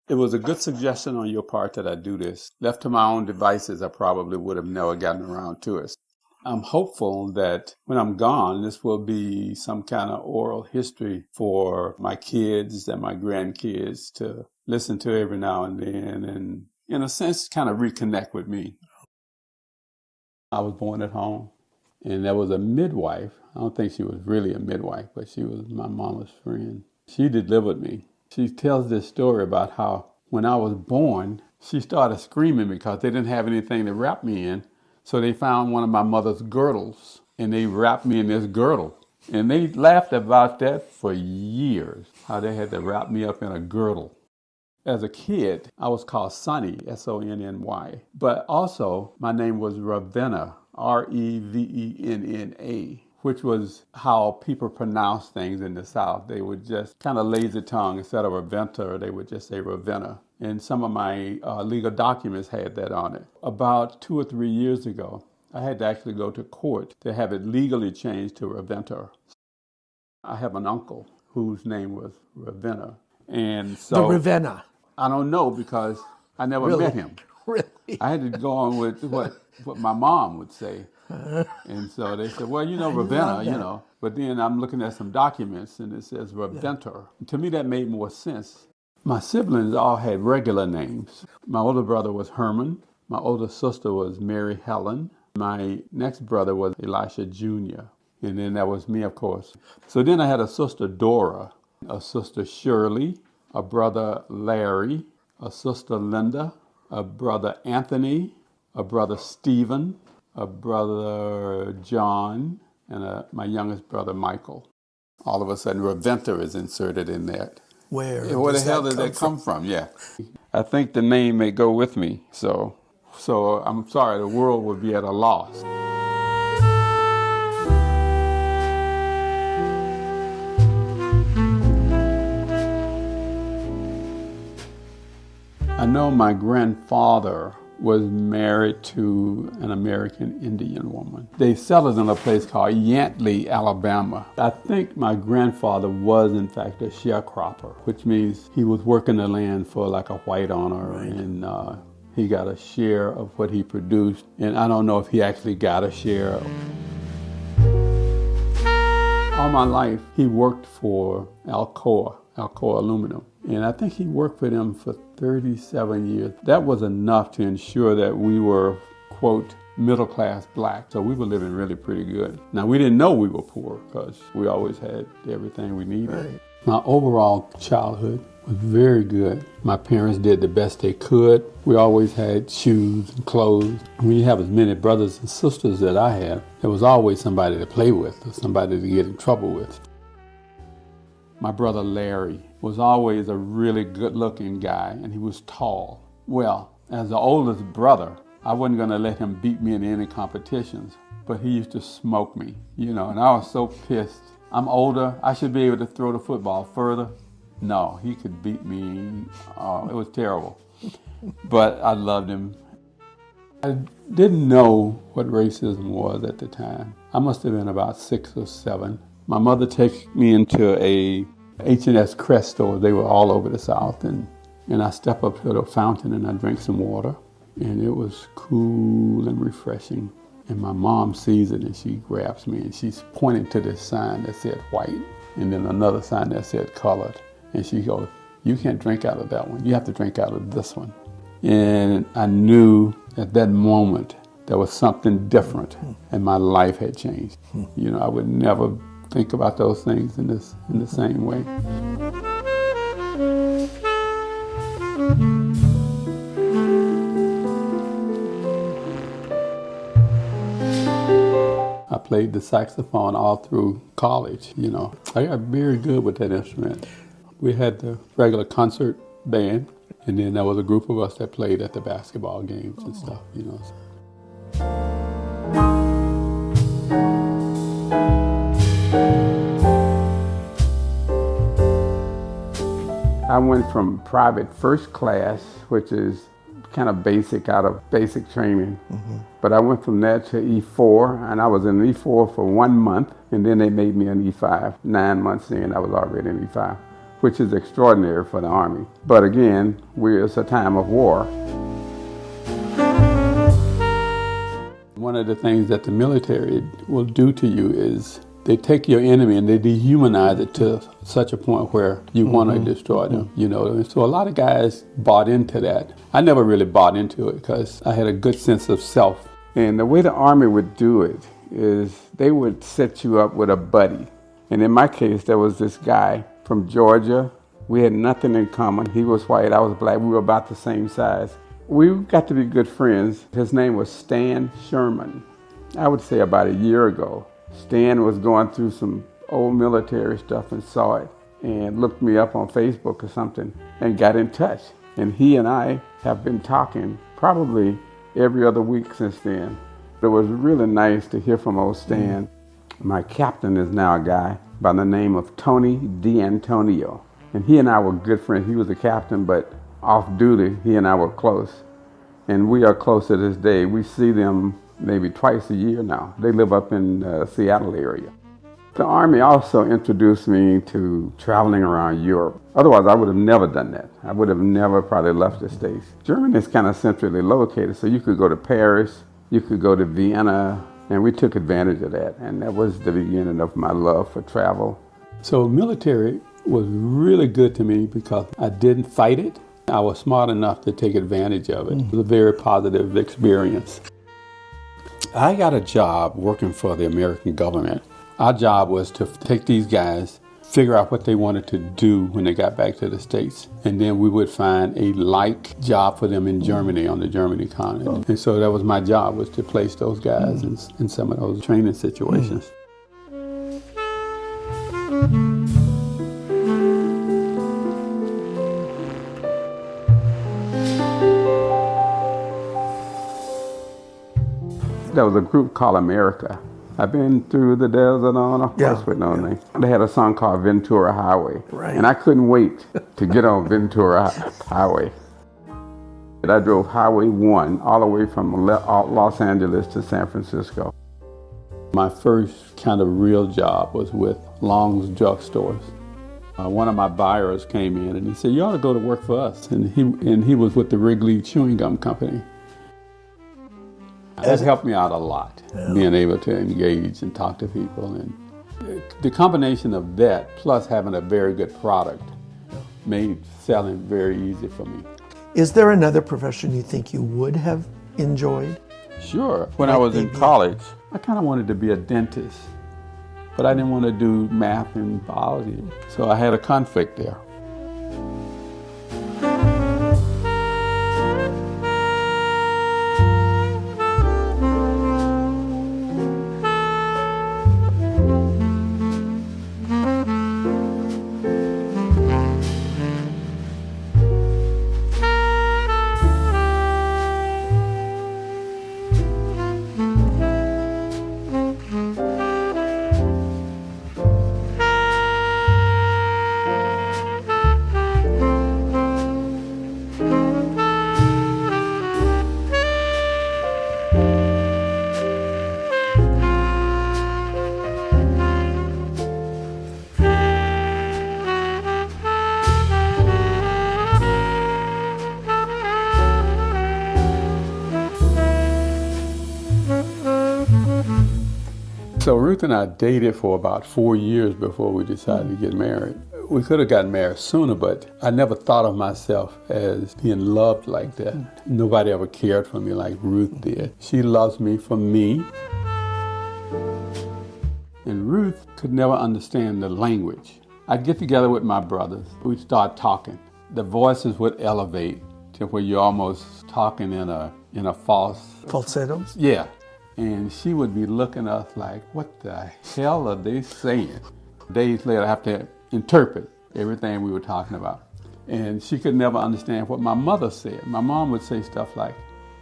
It was a good suggestion on your part that I do this. Left to my own devices, I probably would have never gotten around to it. I'm hopeful that when I'm gone, this will be some kind of oral history for my kids and my grandkids to listen to every now and then and, in a sense, kind of reconnect with me. I was born at home, and there was a midwife. I don't think she was really a midwife, but she was my mama's friend. She delivered me. She tells this story about how when I was born, she started screaming because they didn't have anything to wrap me in. So they found one of my mother's girdles, and they wrapped me in this girdle. And they laughed about that for years, how they had to wrap me up in a girdle. As a kid, I was called Sonny, Sonny. But also, my name was Ravenna, Revenna, which was how people pronounce things in the South. They would just kind of lazy tongue. Instead of Ravenna, they would just say Ravenna. And some of my legal documents had that on it. About 2 or 3 years ago, I had to actually go to court to have it legally changed to Ravenna. I have an uncle whose name was Ravenna. And so The Ravenna. I don't know because I never Really? met him. Really? I had to go on with what my mom would say. And so they said, well, Ravenna, But then I'm looking at some documents and it says Ravenna. To me, that made more sense. My siblings all had regular names. My older brother was Herman. My older sister was Mary Helen. My next brother was Elisha Jr. And then that was me, of course. So then I had a sister, Dora, a sister, Shirley, a brother, Larry, a sister, Linda, a brother, Anthony, a brother, Stephen, a brother, John, and my youngest brother, Michael. All of a sudden, Ravenna is inserted in that. Where the hell did that come from? Yeah. I think the name may go with me. So I'm sorry, the world would be at a loss. I know my grandfather was married to an American Indian woman. They settled in a place called Yantley, Alabama. I think my grandfather was, in fact, a sharecropper, which means he was working the land for like a white owner, right. And he got a share of what he produced. And I don't know if he actually got a share. All my life, he worked for Alcoa Aluminum. And I think he worked for them for 37 years. That was enough to ensure that we were, quote, middle-class black. So we were living really pretty good. Now, we didn't know we were poor because we always had everything we needed. Right. My overall childhood was very good. My parents did the best they could. We always had shoes and clothes. When you have as many brothers and sisters that I have, there was always somebody to play with or somebody to get in trouble with. My brother Larry was always a really good-looking guy, and he was tall. Well, as the oldest brother, I wasn't going to let him beat me in any competitions, but he used to smoke me, and I was so pissed. I'm older. I should be able to throw the football further. No, he could beat me. Oh, it was terrible. But I loved him. I didn't know what racism was at the time. I must have been about 6 or 7. My mother took me into a H&S Crest store. They were all over the South. And I stepped up to the fountain and I drank some water. And it was cool and refreshing. And my mom sees it and she grabs me and she's pointing to this sign that said white and then another sign that said colored. And she goes, you can't drink out of that one. You have to drink out of this one. And I knew at that moment there was something different and my life had changed. I would never think about those things in the same way. I played the saxophone all through college, I got very good with that instrument. We had the regular concert band, and then there was a group of us that played at the basketball games and stuff, I went from private first class, which is kind of basic out of basic training. But I went from that to E4, and I was in E4 for 1 month, and then they made me an E5. 9 months in, I was already in E5. which is extraordinary for the Army. But again, it's a time of war. One of the things that the military will do to you is they take your enemy and they dehumanize it to such a point where you want to destroy them, you know. And so a lot of guys bought into that. I never really bought into it because I had a good sense of self. And the way the Army would do it is they would set you up with a buddy. And in my case, there was this guy from Georgia. We had nothing in common. He was white, I was black. We were about the same size. We got to be good friends. His name was Stan Sherman. I would say about a year ago. Stan was going through some old military stuff and saw it and looked me up on Facebook or something and got in touch. And he and I have been talking probably every other week since then. It was really nice to hear from old Stan. My captain is now a guy by the name of Tony D'Antonio. And he and I were good friends. He was the captain, but off duty, he and I were close. And we are close to this day. We see them maybe twice a year now. They live up in the Seattle area. The Army also introduced me to traveling around Europe. Otherwise, I would have never done that. I would have never probably left the States. Germany is kind of centrally located, so you could go to Paris, you could go to Vienna, and we took advantage of that. And that was the beginning of my love for travel. So military was really good to me because I didn't fight it. I was smart enough to take advantage of it. It was a very positive experience. I got a job working for the American government. Our job was to take these guys, figure out what they wanted to do when they got back to the States. And then we would find a like job for them in Germany, on the Germany continent. And so that was my job, was to place those guys in some of those training situations. There was a group called America. I've been through the desert on a horse with no name. They had a song called Ventura Highway. Right. And I couldn't wait to get on Ventura Highway. And I drove Highway 1 all the way from Los Angeles to San Francisco. My first kind of real job was with Long's Drug Stores. One of my buyers came in and he said, "You ought to go to work for us." And he was with the Wrigley Chewing Gum Company. That helped me out a lot, being able to engage and talk to people. And the combination of that plus having a very good product made selling very easy for me. Is there another profession you think you would have enjoyed? Sure. When I was in college, I kind of wanted to be a dentist, but I didn't want to do math and biology. So I had a conflict there. So Ruth and I dated for about 4 years before we decided to get married. We could have gotten married sooner, but I never thought of myself as being loved like that. Nobody ever cared for me like Ruth did. She loves me for me. And Ruth could never understand the language. I'd get together with my brothers. We'd start talking. The voices would elevate to where you're almost talking in a Falsetto? Yeah. And she would be looking at us like, what the hell are they saying? Days later, I have to interpret everything we were talking about. And she could never understand what my mother said. My mom would say stuff like,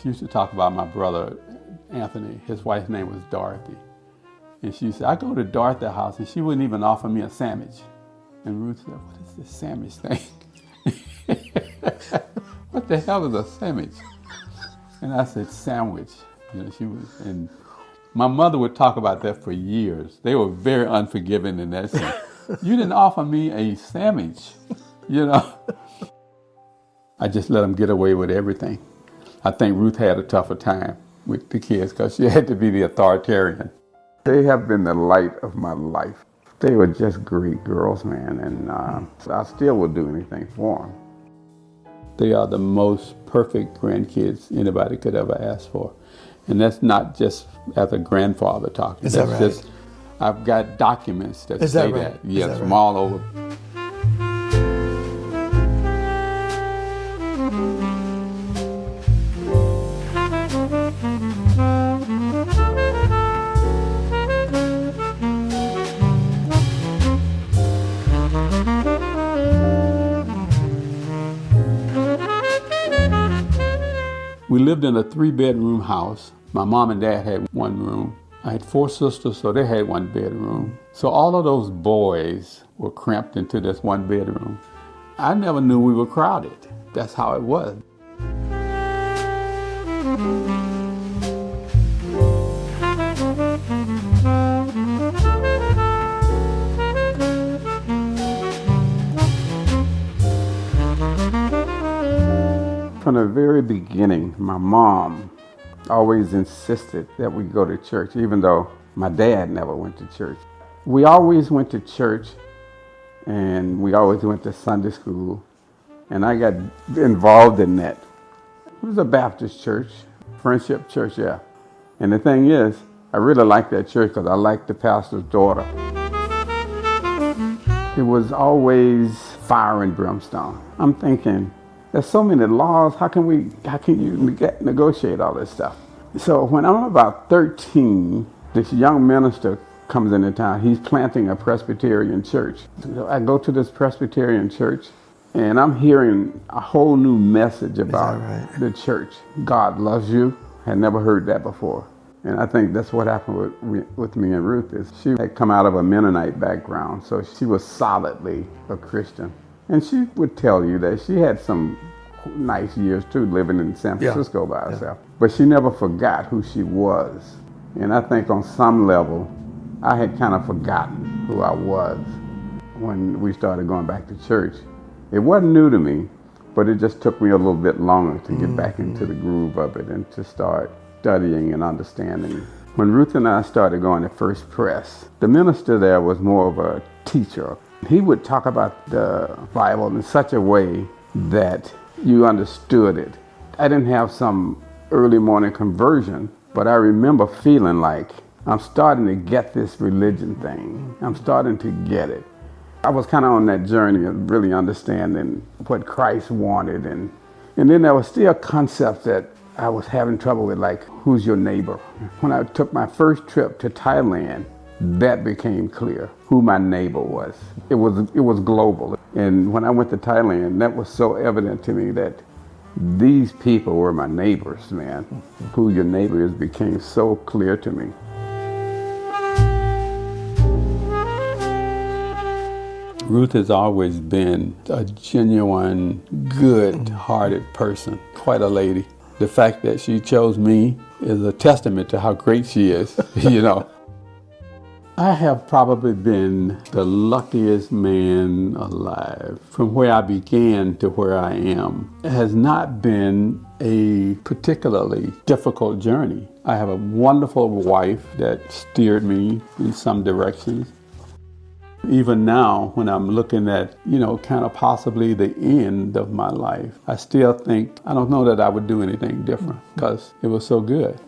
she used to talk about my brother, Anthony. His wife's name was Dorothy. And she said, I go to Dorothy's house and she wouldn't even offer me a sandwich. And Ruth said, what is this sandwich thing? What the hell is a sandwich? And I said, sandwich. You know, and my mother would talk about that for years. They were very unforgiving in that sense. You didn't offer me a sandwich, you know. I just let them get away with everything. I think Ruth had a tougher time with the kids because she had to be the authoritarian. They have been the light of my life. They were just great girls, man, and I still would do anything for them. They are the most perfect grandkids anybody could ever ask for. And that's not just as a grandfather talking. Is that that's right? I've got documents that Is say that right? that. Yes, Is that from right? all over. We lived in a 3-bedroom house. My mom and dad had one room. I had 4 sisters, so they had 1 bedroom. So all of those boys were cramped into this 1 bedroom. I never knew we were crowded. That's how it was. From the very beginning, my mom always insisted that we go to church, even though my dad never went to church. We always went to church, and we always went to Sunday school, and I got involved in that. It was a Baptist church, Friendship Church, yeah. And the thing is, I really liked that church because I liked the pastor's daughter. It was always fire and brimstone. I'm thinking, there's so many laws. How can you negotiate all this stuff? So when I'm about 13, this young minister comes into town. He's planting a Presbyterian church. So I go to this Presbyterian church, and I'm hearing a whole new message about the church. God loves you. Had never heard that before. And I think that's what happened with me and Ruth. Is she had come out of a Mennonite background, so she was solidly a Christian. And she would tell you that she had some nice years too, living in San Francisco by herself. But she never forgot who she was. And I think on some level, I had kind of forgotten who I was when we started going back to church. It wasn't new to me, but it just took me a little bit longer to get back into the groove of it and to start studying and understanding. When Ruth and I started going to First Press, the minister there was more of a teacher. He would talk about the Bible in such a way that you understood it. I didn't have some early morning conversion, but I remember feeling like I'm starting to get this religion thing. I'm starting to get it. I was kind of on that journey of really understanding what Christ wanted. And then there was still concepts that I was having trouble with, like, who's your neighbor? When I took my first trip to Thailand, that became clear, who my neighbor was. It was global. And when I went to Thailand, that was so evident to me that these people were my neighbors, man. Who your neighbor is became so clear to me. Ruth has always been a genuine, good-hearted person, quite a lady. The fact that she chose me is a testament to how great she is, you know. I have probably been the luckiest man alive. From where I began to where I am, it has not been a particularly difficult journey. I have a wonderful wife that steered me in some directions. Even now, when I'm looking at, kind of possibly the end of my life, I still think, I don't know that I would do anything different because it was so good.